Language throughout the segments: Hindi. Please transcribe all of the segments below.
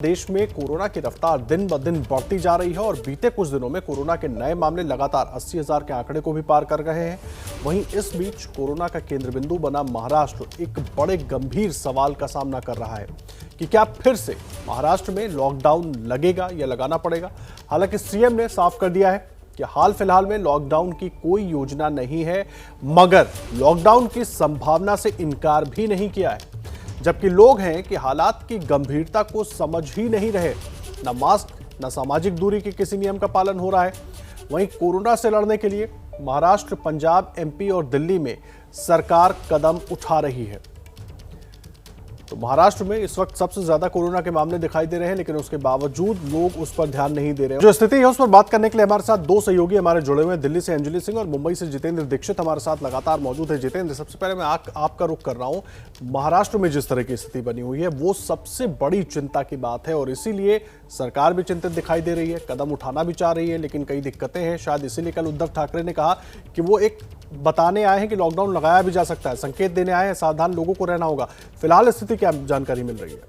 देश में कोरोना की रफ्तार दिन ब दिन बढ़ती जा रही है और बीते कुछ दिनों में कोरोना के नए मामले लगातार 80,000 के आंकड़े को भी पार कर रहे हैं। वहीं इस बीच कोरोना का केंद्र बिंदु बना महाराष्ट्र एक बड़े गंभीर सवाल का सामना कर रहा है कि क्या फिर से महाराष्ट्र में लॉकडाउन लगेगा या लगाना पड़ेगा। हालांकि सीएम ने साफ कर दिया है कि हाल फिलहाल में लॉकडाउन की कोई योजना नहीं है, मगर लॉकडाउन की संभावना से इनकार भी नहीं किया है। जबकि लोग हैं कि हालात की गंभीरता को समझ ही नहीं रहे। न मास्क न सामाजिक दूरी के किसी नियम का पालन हो रहा है। वहीं कोरोना से लड़ने के लिए महाराष्ट्र, पंजाब, एमपी और दिल्ली में सरकार कदम उठा रही है। तो महाराष्ट्र में इस वक्त सबसे ज्यादा कोरोना के मामले दिखाई दे रहे हैं, लेकिन उसके बावजूद लोग उस पर ध्यान नहीं दे रहे हैं। जो स्थिति है उस पर बात करने के लिए हमारे साथ दो सहयोगी हमारे जुड़े हुए हैं। दिल्ली से अंजलि सिंह और मुंबई से जितेंद्र दीक्षित हमारे साथ लगातार मौजूद है। जितेंद्र, सबसे पहले मैं आपका रुख कर रहा हूं। महाराष्ट्र में जिस तरह की स्थिति बनी हुई है वो सबसे बड़ी चिंता की बात है और इसीलिए सरकार भी चिंतित दिखाई दे रही है, कदम उठाना भी चाह रही है, लेकिन कई दिक्कतें हैं। शायद इसीलिए कल उद्धव ठाकरे ने कहा कि वो एक बताने आए हैं कि लॉकडाउन लगाया भी जा सकता है, संकेत देने आए हैं, सावधान लोगों को रहना होगा। फिलहाल स्थिति क्या जानकारी मिल रही है?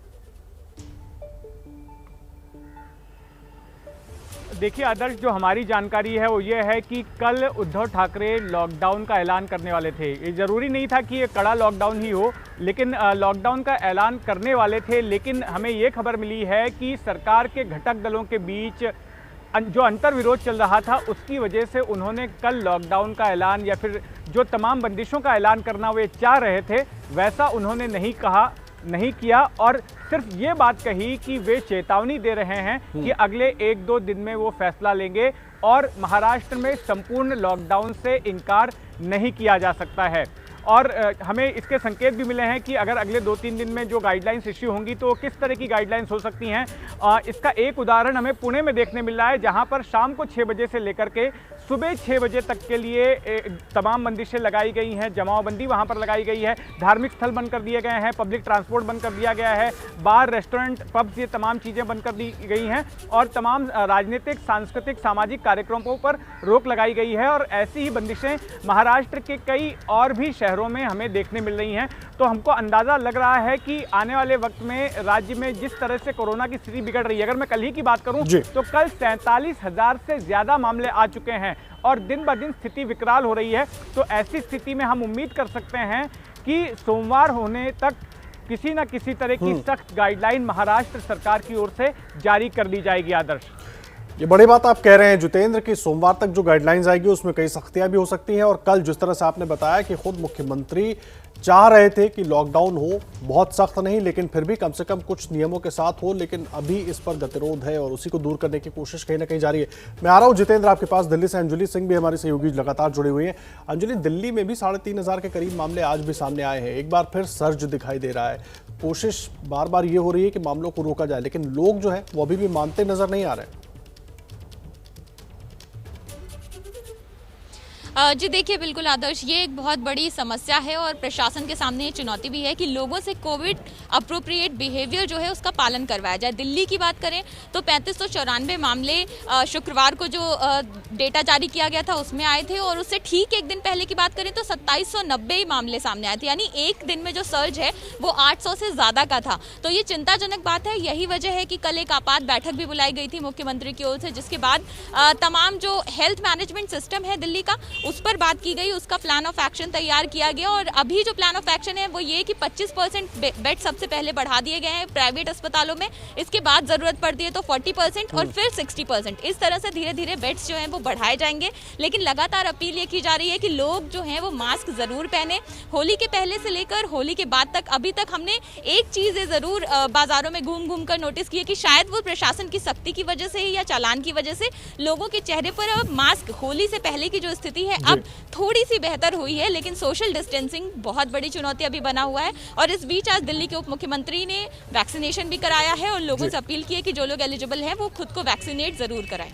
देखिए आदर्श, जो हमारी जानकारी है वो ये है कि कल उद्धव ठाकरे लॉकडाउन का ऐलान करने वाले थे। ये ज़रूरी नहीं था कि ये कड़ा लॉकडाउन ही हो, लेकिन लॉकडाउन का ऐलान करने वाले थे। लेकिन हमें ये खबर मिली है कि सरकार के घटक दलों के बीच जो अंतर्विरोध चल रहा था उसकी वजह से उन्होंने कल लॉकडाउन का ऐलान या फिर जो तमाम बंदिशों का ऐलान करना वे चाह रहे थे वैसा उन्होंने नहीं किया और सिर्फ ये बात कही कि वे चेतावनी दे रहे हैं कि अगले 1-2 दिन में वो फैसला लेंगे और महाराष्ट्र में संपूर्ण लॉकडाउन से इनकार नहीं किया जा सकता है। और हमें इसके संकेत भी मिले हैं कि अगर अगले 2-3 दिन में जो गाइडलाइंस इश्यू होंगी तो किस तरह की गाइडलाइंस हो सकती हैं। इसका एक उदाहरण हमें पुणे में देखने मिल रहा है, जहां पर शाम को 6 बजे से लेकर के सुबह 6 बजे तक के लिए तमाम बंदिशें लगाई गई हैं। जमावबंदी वहां पर लगाई गई है, धार्मिक स्थल बंद कर दिए गए हैं, पब्लिक ट्रांसपोर्ट बंद कर दिया गया है, बार, रेस्टोरेंट, पब्स, ये तमाम चीज़ें बंद कर दी गई हैं और तमाम राजनीतिक, सांस्कृतिक, सामाजिक कार्यक्रमों पर रोक लगाई गई है। और ऐसी ही बंदिशें महाराष्ट्र के कई और भी शहरों में हमें देखने मिल रही हैं। तो हमको अंदाजा लग रहा है कि आने वाले वक्त में राज्य में जिस तरह से कोरोना की स्थिति बिगड़ रही है, अगर मैं कल ही की बात करूं तो कल 47,000 से ज्यादा मामले आ चुके हैं और दिन ब दिन स्थिति विकराल हो रही है। तो ऐसी स्थिति में हम उम्मीद कर सकते हैं कि सोमवार होने तक किसी न किसी तरह की सख्त गाइडलाइन महाराष्ट्र सरकार की ओर से जारी कर दी जाएगी। आदर्श, ये बड़ी बात आप कह रहे हैं जितेंद्र कि सोमवार तक जो गाइडलाइंस आएगी उसमें कई सख्तियां भी हो सकती हैं। और कल जिस तरह से आपने बताया कि खुद मुख्यमंत्री चाह रहे थे कि लॉकडाउन हो, बहुत सख्त नहीं लेकिन फिर भी कम से कम कुछ नियमों के साथ हो, लेकिन अभी इस पर गतिरोध है और उसी को दूर करने की कोशिश कहीं ना कहीं जारी है। मैं आ रहा हूं जितेंद्र आपके पास। दिल्ली से अंजलि सिंह भी हमारी सहयोगी लगातार जुड़ी हुई है। अंजलि, दिल्ली में भी 3,500 के करीब मामले आज भी सामने आए हैं। एक बार फिर सर्ज दिखाई दे रहा है। कोशिश बार बार ये हो रही है कि मामलों को रोका जाए, लेकिन लोग जो है वो अभी भी मानते नजर नहीं आ रहे हैं। जी देखिए, बिल्कुल आदर्श, ये एक बहुत बड़ी समस्या है और प्रशासन के सामने ये चुनौती भी है कि लोगों से कोविड अप्रोप्रिएट बिहेवियर जो है उसका पालन करवाया जाए। दिल्ली की बात करें तो 3594 मामले शुक्रवार को जो डेटा जारी किया गया था उसमें आए थे और उससे ठीक एक दिन पहले की बात करें तो 2790 मामले सामने आए थे। यानी एक दिन में जो सर्ज है वो 800 से ज़्यादा का था। तो ये चिंताजनक बात है। यही वजह है कि कल एक आपात बैठक भी बुलाई गई थी मुख्यमंत्री की ओर से, जिसके बाद तमाम जो हेल्थ मैनेजमेंट सिस्टम है दिल्ली का उस पर बात की गई, उसका प्लान ऑफ एक्शन तैयार किया गया। और अभी जो प्लान ऑफ एक्शन है वो ये कि 25% बेड सबसे पहले बढ़ा दिए गए हैं प्राइवेट अस्पतालों में, इसके बाद जरूरत पड़ती है तो 40% और फिर 60%। इस तरह से धीरे धीरे बेड्स जो हैं वो बढ़ाए जाएंगे। लेकिन लगातार अपील ये की जा रही है कि लोग जो हैं वो मास्क जरूर पहने। होली के पहले से लेकर होली के बाद तक अभी तक हमने एक चीज़ जरूर बाजारों में घूम घूम कर नोटिस की है कि शायद वो प्रशासन की सख्ती की वजह से या चालान की वजह से लोगों के चेहरे पर अब मास्क, होली से पहले की जो स्थिति है अब थोड़ी सी बेहतर हुई है, लेकिन सोशल डिस्टेंसिंग बहुत बड़ी चुनौती अभी बना हुआ है। और इस बीच आज दिल्ली के उप मुख्यमंत्री ने वैक्सीनेशन भी कराया है और लोगों से अपील की है कि जो लोग एलिजिबल हैं वो खुद को वैक्सीनेट जरूर कराएं।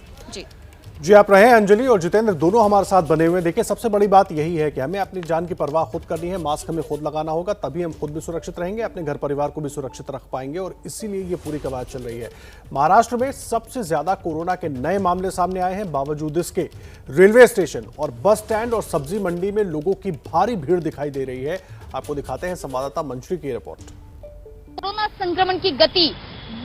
जी, आप रहे अंजलि और जितेंद्र दोनों हमारे साथ बने हुए। देखिए, सबसे बड़ी बात यही है कि हमें अपनी जान की परवाह खुद करनी है। मास्क हमें खुद लगाना होगा, तभी हम खुद भी सुरक्षित रहेंगे, अपने घर परिवार को भी सुरक्षित रख पाएंगे और इसीलिए ये पूरी कवायद चल रही है। महाराष्ट्र में सबसे ज्यादा कोरोना के नए मामले सामने आए हैं। बावजूद इसके रेलवे स्टेशन और बस स्टैंड और सब्जी मंडी में लोगों की भारी भीड़ दिखाई दे रही है। आपको दिखाते हैं संवाददाता मंजरी की रिपोर्ट। कोरोना संक्रमण की गति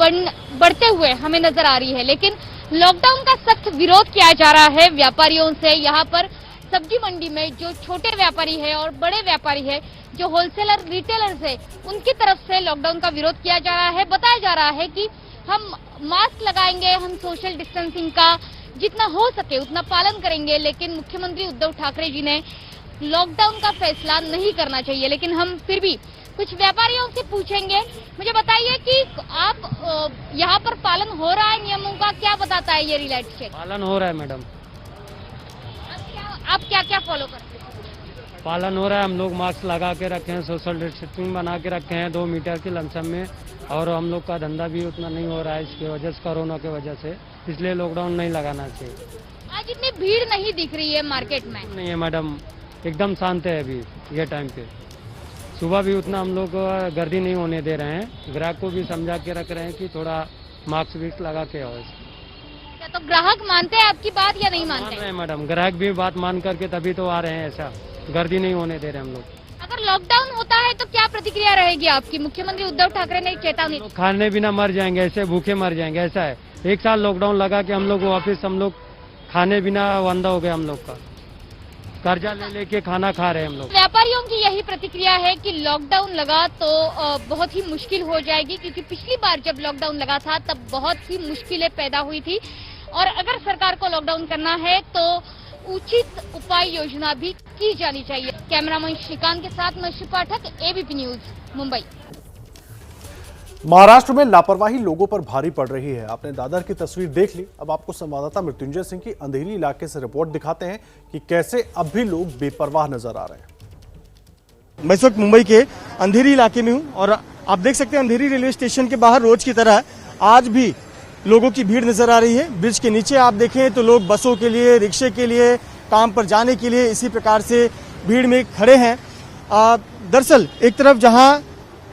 बढ़ते हुए हमें नजर आ रही है। लेकिन लॉकडाउन का सख्त विरोध किया जा रहा है व्यापारियों से। यहाँ पर सब्जी मंडी में जो छोटे व्यापारी है और बड़े व्यापारी है, जो होलसेलर रिटेलर्स है, उनकी तरफ से लॉकडाउन का विरोध किया जा रहा है। बताया जा रहा है कि हम मास्क लगाएंगे, हम सोशल डिस्टेंसिंग का जितना हो सके उतना पालन करेंगे, लेकिन मुख्यमंत्री उद्धव ठाकरे जी ने लॉकडाउन का फैसला नहीं करना चाहिए। लेकिन हम फिर भी कुछ व्यापारियों से पूछेंगे। मुझे बताइए कि आप यहाँ पर पालन हो रहा है नियमों का, क्या बताता है ये रिलायंस चेक? पालन हो रहा है मैडम। आप क्या क्या फॉलो करते हैं? पालन हो रहा है, हम लोग मास्क लगा के रखे हैं, सोशल डिस्टेंसिंग बना के रखे हैं 2 मीटर की लमसम में, और हम लोग का धंधा भी उतना नहीं हो रहा है इसकी वजह से, कोरोना की वजह से, इसलिए लॉकडाउन नहीं लगाना चाहिए। आज इतनी भीड़ नहीं दिख रही है मार्केट में? नहीं है मैडम, एकदम शांत है अभी ये टाइम पे। सुबह भी उतना हम लोग गर्दी नहीं होने दे रहे हैं, ग्राहक को भी समझा के रख रहे हैं कि थोड़ा मास्क विक्स लगा के आओ। क्या तो ग्राहक मानते हैं आपकी बात या नहीं मान मानते? रहे हैं मैडम, ग्राहक भी बात मान करके तभी तो आ रहे हैं, ऐसा गर्दी नहीं होने दे रहे हम लोग। अगर लॉकडाउन होता है तो क्या प्रतिक्रिया रहेगी आपकी? मुख्यमंत्री उद्धव ठाकरे ने चेतावनी दी। खाने बिना मर जाएंगे, ऐसे भूखे मर जाएंगे, ऐसा है। 1 साल लॉकडाउन लगा के हम लोग वापिस हम लोग खाने बिना वांदा हो गया, हम लोग का कर्जा ले लेके खाना खा रहे हैं हम लोग। व्यापारियों की यही प्रतिक्रिया है कि लॉकडाउन लगा तो बहुत ही मुश्किल हो जाएगी, क्योंकि पिछली बार जब लॉकडाउन लगा था तब बहुत ही मुश्किलें पैदा हुई थी, और अगर सरकार को लॉकडाउन करना है तो उचित उपाय योजना भी की जानी चाहिए। कैमरामैन श्रीकांत के साथ मैं शिव पाठक, एबीपी न्यूज, मुंबई। महाराष्ट्र में लापरवाही लोगों पर भारी पड़ रही है। आपने दादर की तस्वीर देख ली, अब आपको संवाददाता मृत्युंजय सिंह की अंधेरी इलाके से रिपोर्ट दिखाते हैं कि कैसे अब भी लोग बेपरवाह नजर आ रहे हैं। मैं इस वक्त मुंबई के अंधेरी इलाके में हूं और आप देख सकते हैं अंधेरी रेलवे स्टेशन के बाहर रोज की तरह आज भी लोगों की भीड़ नजर आ रही है। ब्रिज के नीचे आप देखें तो लोग बसों के लिए, रिक्शे के लिए, काम पर जाने के लिए इसी प्रकार से भीड़ में खड़े हैं। दरअसल एक तरफ जहां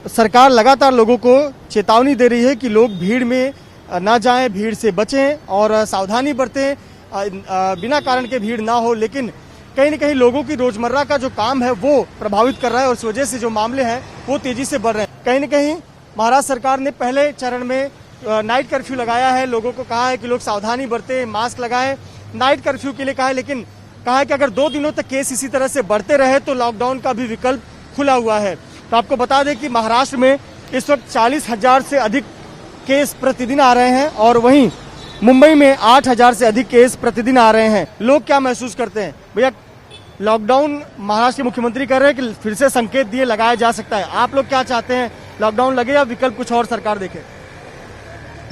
सरकार लगातार लोगों को चेतावनी दे रही है कि लोग भीड़ में ना जाएं, भीड़ से बचें और सावधानी बरतें, बिना कारण के भीड़ ना हो, लेकिन कहीं न कहीं लोगों की रोजमर्रा का जो काम है वो प्रभावित कर रहा है और इस वजह से जो मामले हैं वो तेजी से बढ़ रहे हैं। कहीं न कहीं महाराष्ट्र सरकार ने पहले चरण में नाइट कर्फ्यू लगाया है, लोगों को कहा है कि लोग सावधानी बरतें, मास्क लगाएं, नाइट कर्फ्यू के लिए कहा है, लेकिन कहा है कि अगर 2 दिनों तक केस इसी तरह से बढ़ते रहे तो लॉकडाउन का भी विकल्प खुला हुआ है। तो आपको बता दें कि महाराष्ट्र में इस वक्त 40,000 से अधिक केस प्रतिदिन आ रहे हैं और वहीं मुंबई में 8,000 से अधिक केस प्रतिदिन आ रहे हैं। लोग क्या महसूस करते हैं? भैया, लॉकडाउन महाराष्ट्र के मुख्यमंत्री कर रहे हैं कि फिर से संकेत दिए लगाया जा सकता है, आप लोग क्या चाहते हैं? लॉकडाउन लगे या विकल्प कुछ और सरकार देखे?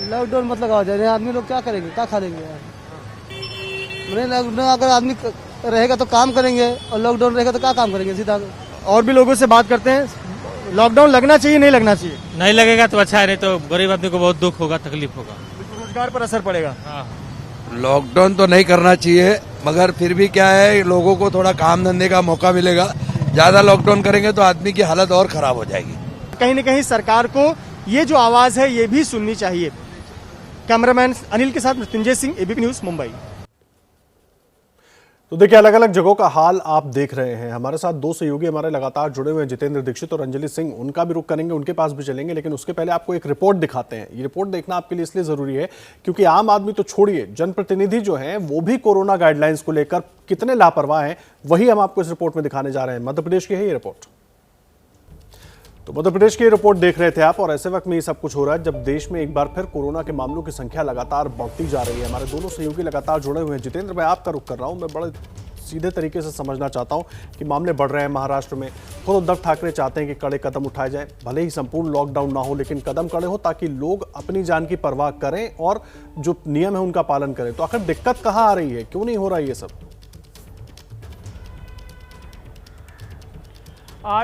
लॉकडाउन मत लगाओ जाए, आदमी लोग क्या करेंगे, क्या खा लेंगे यार? लॉकडाउन अगर आदमी रहेगा तो काम करेंगे और लॉकडाउन रहेगा तो क्या काम करेंगे? सीधा और भी लोगों से बात करते हैं, लॉकडाउन लगना चाहिए नहीं लगना चाहिए? नहीं लगेगा तो अच्छा है, नहीं तो गरीब आदमी को बहुत दुख होगा, तकलीफ होगा, रोजगार पर असर पड़ेगा। लॉकडाउन तो नहीं करना चाहिए, मगर फिर भी क्या है, लोगों को थोड़ा काम धंधे का मौका मिलेगा। ज्यादा लॉकडाउन करेंगे तो आदमी की हालत और खराब हो जाएगी। कहीं न कहीं सरकार को ये जो आवाज है ये भी सुननी चाहिए। कैमरामैन अनिल के साथ मृत्युंजय सिंह, एबीपी न्यूज, मुंबई। तो देखिए, अलग अलग जगहों का हाल आप देख रहे हैं। हमारे साथ 2 सहयोगी हमारे लगातार जुड़े हुए हैं, जितेंद्र दीक्षित और अंजलि सिंह, उनका भी रुख करेंगे, उनके पास भी चलेंगे, लेकिन उसके पहले आपको एक रिपोर्ट दिखाते हैं। ये रिपोर्ट देखना आपके लिए इसलिए जरूरी है क्योंकि आम आदमी तो छोड़िए, जनप्रतिनिधि जो हैं वो भी कोरोना गाइडलाइंस को लेकर कितने लापरवाह हैं, वही हम आपको इस रिपोर्ट में दिखाने जा रहे हैं। मध्य प्रदेश की है ये रिपोर्ट। तो मध्य प्रदेश की रिपोर्ट देख रहे थे आप, और ऐसे वक्त में ये सब कुछ हो रहा है जब देश में एक बार फिर कोरोना के मामलों की संख्या लगातार बढ़ती जा रही है। हमारे दोनों सहयोगी लगातार जुड़े हुए हैं। जितेंद्र, मैं आपका रुख कर रहा हूं। मैं बड़े सीधे तरीके से समझना चाहता हूं कि मामले बढ़ रहे हैं महाराष्ट्र में। खुद उद्धव ठाकरे चाहते हैं कि कड़े कदम उठाए जाएं, भले ही संपूर्ण लॉकडाउन ना हो, लेकिन कदम कड़े हो ताकि लोग अपनी जान की परवाह करें और जो नियम है उनका पालन करें। तो आखिर दिक्कत कहां आ रही है, क्यों नहीं हो रहा ये सब?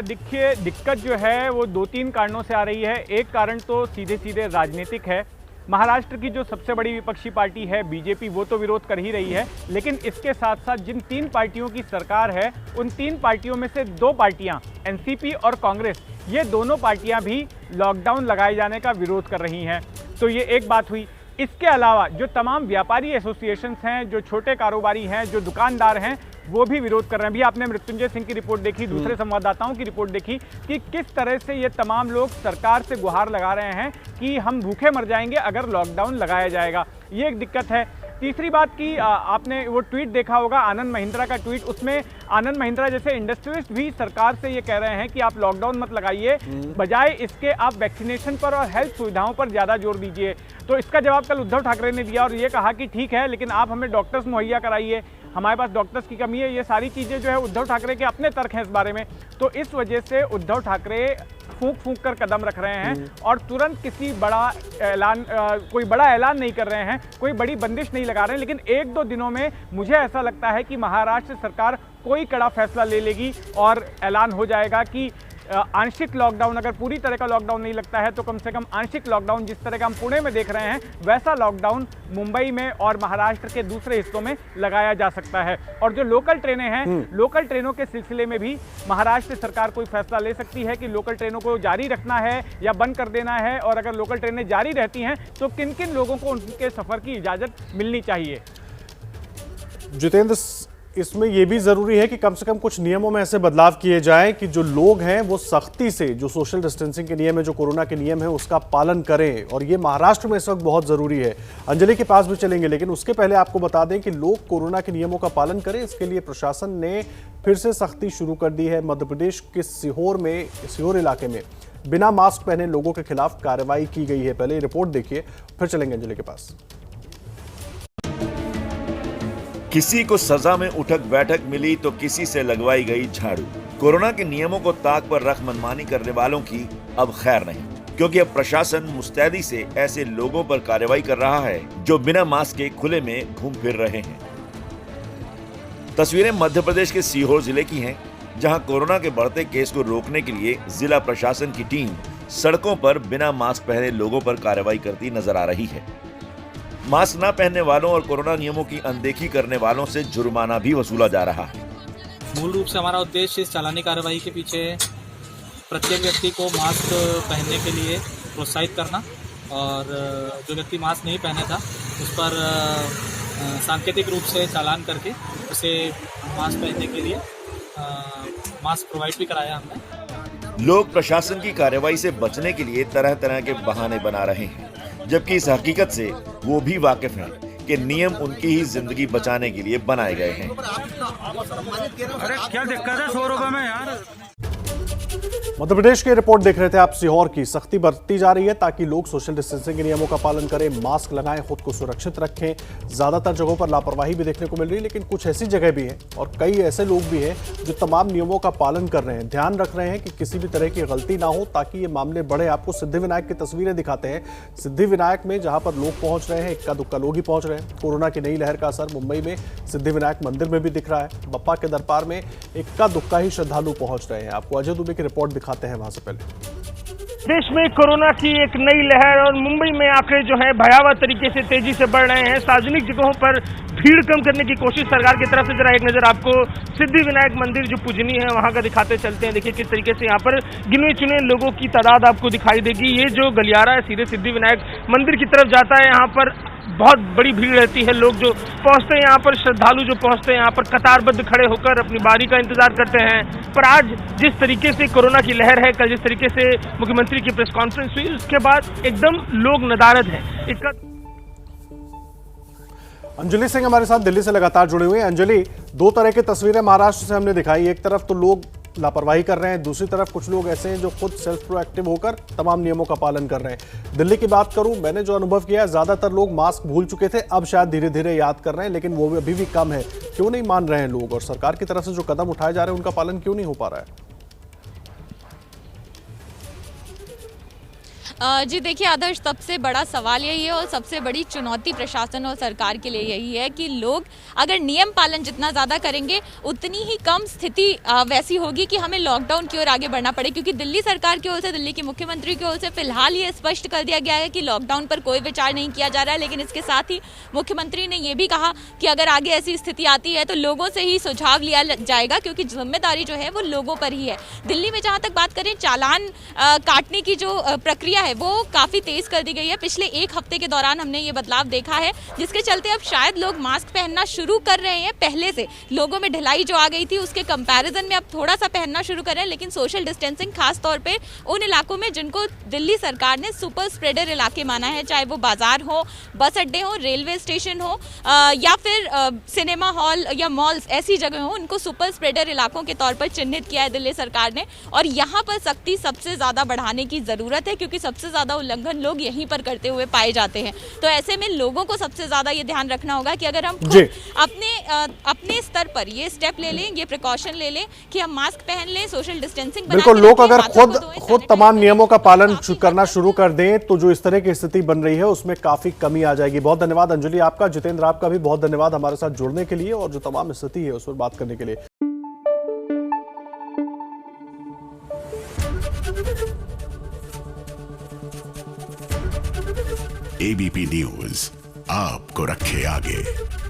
देखिए, दिक्कत जो है वो 2-3 कारणों से आ रही है। एक कारण तो सीधे सीधे राजनीतिक है। महाराष्ट्र की जो सबसे बड़ी विपक्षी पार्टी है बीजेपी, वो तो विरोध कर ही रही है, लेकिन इसके साथ साथ जिन 3 पार्टियों की सरकार है उन 3 पार्टियों में से 2 पार्टियां, एनसीपी और कांग्रेस, ये दोनों पार्टियां भी लॉकडाउन लगाए जाने का विरोध कर रही हैं। तो ये एक बात हुई। इसके अलावा जो तमाम व्यापारी एसोसिएशंस हैं, जो छोटे कारोबारी हैं, जो दुकानदार हैं, वो भी विरोध कर रहे हैं। अभी आपने मृत्युंजय सिंह की रिपोर्ट देखी, दूसरे संवाददाताओं की रिपोर्ट देखी कि किस तरह से ये तमाम लोग सरकार से गुहार लगा रहे हैं कि हम भूखे मर जाएंगे अगर लॉकडाउन लगाया जाएगा। ये एक दिक्कत है। तीसरी बात की आपने वो ट्वीट देखा होगा आनंद महिंद्रा का ट्वीट, उसमें आनंद महिंद्रा जैसे इंडस्ट्रियलिस्ट भी सरकार से ये कह रहे हैं कि आप लॉकडाउन मत लगाइए, बजाय इसके आप वैक्सीनेशन पर और हेल्थ सुविधाओं पर ज़्यादा जोर दीजिए। तो इसका जवाब कल उद्धव ठाकरे ने दिया और ये कहा कि ठीक है, लेकिन आप हमें डॉक्टर्स मुहैया कराइए, हमारे पास डॉक्टर्स की कमी है। ये सारी चीज़ें जो है उद्धव ठाकरे के अपने तर्क हैं इस बारे में। तो इस वजह से उद्धव ठाकरे फूंक फूंक कर कदम रख रहे हैं और तुरंत किसी बड़ा ऐलान कोई बड़ा ऐलान नहीं कर रहे हैं, कोई बड़ी बंदिश नहीं लगा रहे हैं। लेकिन एक दो दिनों में मुझे ऐसा लगता है कि महाराष्ट्र सरकार कोई कड़ा फैसला ले लेगी और ऐलान हो जाएगा कि आंशिक लॉकडाउन, अगर पूरी तरह का लॉकडाउन नहीं लगता है तो कम से कम आंशिक लॉकडाउन, जिस तरह का हम पुणे में देख रहे हैं, वैसा लॉकडाउन मुंबई में और महाराष्ट्र के दूसरे हिस्सों में लगाया जा सकता है। और जो लोकल ट्रेनें हैं, लोकल ट्रेनों के सिलसिले में भी महाराष्ट्र सरकार कोई फैसला ले सकती है कि लोकल ट्रेनों को जारी रखना है या बंद कर देना है, और अगर लोकल ट्रेनें जारी रहती हैं तो किन किन लोगों को उनके सफ़र की इजाज़त मिलनी चाहिए। जितेंद्र, इसमें यह भी जरूरी है कि कम से कम कुछ नियमों में ऐसे बदलाव किए जाएं कि जो लोग हैं वो सख्ती से जो सोशल डिस्टेंसिंग के नियम है, जो कोरोना के नियम है, उसका पालन करें। और ये महाराष्ट्र में इस वक्त बहुत जरूरी है। अंजलि के पास भी चलेंगे, लेकिन उसके पहले आपको बता दें कि लोग कोरोना के नियमों का पालन करें, इसके लिए प्रशासन ने फिर से सख्ती शुरू कर दी है। मध्य प्रदेश के सीहोर इलाके में बिना मास्क पहने लोगों के खिलाफ कार्रवाई की गई है। पहले रिपोर्ट देखिए, फिर चलेंगे अंजलि के पास। किसी को सजा में उठक बैठक मिली तो किसी से लगवाई गई झाड़ू। कोरोना के नियमों को ताक पर रख मनमानी करने वालों की अब खैर नहीं, क्योंकि अब प्रशासन मुस्तैदी से ऐसे लोगों पर कार्रवाई कर रहा है जो बिना मास्क के खुले में घूम फिर रहे हैं। तस्वीरें मध्य प्रदेश के सीहोर जिले की हैं, जहां कोरोना के बढ़ते केस को रोकने के लिए जिला प्रशासन की टीम सड़कों पर बिना मास्क पहने लोगों पर कार्रवाई करती नजर आ रही है। मास्क न पहनने वालों और कोरोना नियमों की अनदेखी करने वालों से जुर्माना भी वसूला जा रहा है। मूल रूप से हमारा उद्देश्य इस चालानी कार्रवाई के पीछे प्रत्येक व्यक्ति को मास्क पहनने के लिए प्रोत्साहित करना, और जो व्यक्ति मास्क नहीं पहने था उस पर सांकेतिक रूप से चालान करके उसे मास्क पहनने के लिए मास्क प्रोवाइड भी कराया हमने। लोग प्रशासन की कार्रवाई से बचने के लिए तरह तरह के बहाने बना रहे हैं, जबकि इस हकीकत से वो भी वाकिफ हैं कि नियम उनकी ही जिंदगी बचाने के लिए बनाए गए हैं। अरे क्या दिक्कत है 100 रुपए में यार। मध्य प्रदेश की रिपोर्ट देख रहे थे आप। सीहोर की सख्ती बरती जा रही है ताकि लोग सोशल डिस्टेंसिंग के नियमों का पालन करें, मास्क लगाएं, खुद को सुरक्षित रखें। ज्यादातर जगहों पर लापरवाही भी देखने को मिल रही है, लेकिन कुछ ऐसी जगह भी हैं और कई ऐसे लोग भी हैं जो तमाम नियमों का पालन कर रहे हैं, ध्यान रख रहे हैं कि किसी भी तरह की गलती ना हो ताकि ये मामले बढ़े। आपको सिद्धिविनायक की तस्वीरें दिखाते हैं। सिद्धिविनायक में जहां पर लोग पहुंच रहे हैं, इक्का दुक्का लोग ही पहुंच रहे हैं। कोरोना की नई लहर का असर मुंबई में सिद्धिविनायक मंदिर में भी दिख रहा है। बप्पा के दरबार में इक्का दुक्का ही श्रद्धालु पहुंच रहे हैं। आपको अजय दुबे की रिपोर्ट दिखाते हैं वहां से पहले। देश में कोरोना की एक नई लहर और मुंबई में आंकड़े जो है भयावह तरीके से तेजी से बढ़ रहे हैं। सार्वजनिक जगहों पर भीड़ कम करने की कोशिश सरकार की तरफ से। जरा एक नजर आपको सिद्धिविनायक मंदिर जो पूजनीय है वहां का दिखाते चलते हैं। देखिए किस तरीके से यहाँ पर गिने चुने लोगों की तादाद आपको दिखाई देगी। ये जो गलियारा है सीधे सिद्धिविनायक मंदिर की तरफ जाता है, यहाँ पर बहुत बड़ी भीड़ रहती है। लोग जो पहुंचते हैं यहाँ पर, श्रद्धालु जो पहुंचते हैं यहाँ पर कतारबद्ध खड़े होकर अपनी बारी का इंतजार करते हैं। पर आज जिस तरीके से कोरोना की लहर है, कल जिस तरीके से मुख्यमंत्री की प्रेस कॉन्फ्रेंस हुई, उसके बाद एकदम लोग नदारद है। अंजलि सिंह हमारे साथ दिल्ली से लगातार जुड़े हुए हैं। अंजलि, दो तरह की तस्वीरें महाराष्ट्र से हमने दिखाई। एक तरफ तो लोग लापरवाही कर रहे हैं, दूसरी तरफ कुछ लोग ऐसे हैं जो खुद सेल्फ प्रोएक्टिव होकर तमाम नियमों का पालन कर रहे हैं। दिल्ली की बात करूं, मैंने जो अनुभव किया, ज्यादातर लोग मास्क भूल चुके थे, अब शायद धीरे धीरे याद कर रहे हैं, लेकिन वो अभी भी कम है। क्यों नहीं मान रहे हैं लोग, और सरकार की तरफ से जो कदम उठाए जा रहे हैं उनका पालन क्यों नहीं हो पा रहा है? जी देखिए आदर्श, सबसे बड़ा सवाल यही है और सबसे बड़ी चुनौती प्रशासन और सरकार के लिए यही है कि लोग अगर नियम पालन जितना ज़्यादा करेंगे उतनी ही कम स्थिति वैसी होगी कि हमें लॉकडाउन की ओर आगे बढ़ना पड़े। क्योंकि दिल्ली सरकार की ओर से, दिल्ली के मुख्यमंत्री की ओर से फिलहाल ये स्पष्ट कर दिया गया है कि लॉकडाउन पर कोई विचार नहीं किया जा रहा है। लेकिन इसके साथ ही मुख्यमंत्री ने ये भी कहा कि अगर आगे ऐसी स्थिति आती है तो लोगों से ही सुझाव लिया जाएगा, क्योंकि जिम्मेदारी जो है वो लोगों पर ही है। दिल्ली में जहाँ तक बात करें, चालान काटने की जो प्रक्रिया है है वो काफ़ी तेज़ कर दी गई है। पिछले एक हफ्ते के दौरान हमने ये बदलाव देखा है, जिसके चलते अब शायद लोग मास्क पहनना शुरू कर रहे हैं। पहले से लोगों में ढिलाई जो आ गई थी उसके कंपैरिजन में अब थोड़ा सा पहनना शुरू कर रहे हैं, लेकिन सोशल डिस्टेंसिंग खास तौर पे उन इलाकों में जिनको दिल्ली सरकार ने सुपर स्प्रेडर इलाके माना है, चाहे वो बाजार हो, बस अड्डे हो, रेलवे स्टेशन हो या फिर सिनेमा हॉल या मॉल्स, ऐसी जगह हो, उनको सुपर स्प्रेडर इलाकों के तौर पर चिन्हित किया है दिल्ली सरकार ने। और यहाँ पर सख्ती सबसे ज़्यादा बढ़ाने की ज़रूरत है, क्योंकि सबसे ज़्यादा उल्लंघन लोग यहीं पर करते हुए पाए जाते हैं। तो ऐसे में लोगों को सबसे ज़्यादा ये ध्यान रखना होगा कि अगर हम अपने स्तर पर ये स्टेप ले लें, ये प्रिकॉशन ले लें कि हम मास्क पहन लें, सोशल डिस्टेंसिंग बना के बिल्कुल, लोग रखें, अगर हाथों को धोएं, खुद तमाम नियमों का पालन करना शुरू कर दें तो जो इस तरह की स्थिति बन रही है उसमें काफी कमी आ जाएगी। बहुत धन्यवाद अंजलि आपका। जितेंद्र आपका भी बहुत धन्यवाद हमारे साथ जुड़ने के लिए और जो तमाम स्थिति है उस पर बात करने के लिए। एबीपी न्यूज आपको रखे आगे।